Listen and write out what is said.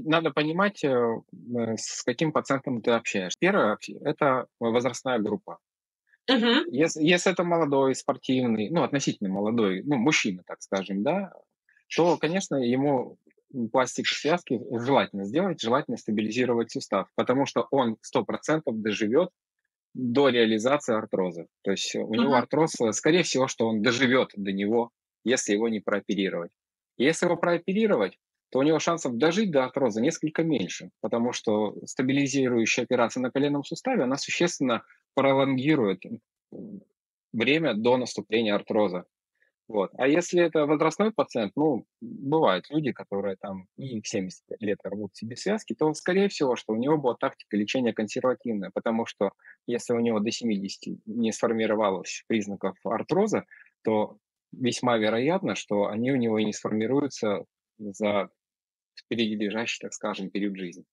надо понимать, с каким пациентом ты общаешься. Первое это возрастная группа. Мгм. Если это молодой, спортивный, ну, относительно молодой, ну, мужчина, так скажем, да, то, конечно, ему пластик связки желательно сделать, желательно стабилизировать сустав, потому что он 100% доживет до реализации артроза. То есть у него Мгм. артроз, скорее всего, что он доживет до него, если его не прооперировать. Если его прооперировать, то у него шансов дожить до артроза несколько меньше, потому что стабилизирующая операция на коленном суставе, она существенно пролонгирует время до наступления артроза. Вот. А если это возрастной пациент, ну, бывают люди, которые там и в 70 лет рвут себе связки, то, скорее всего, что у него была тактика лечения консервативная, потому что если у него до 70 не сформировалось признаков артроза, то весьма вероятно, что они у него и не сформируются за впереди лежащий, так скажем, период жизни.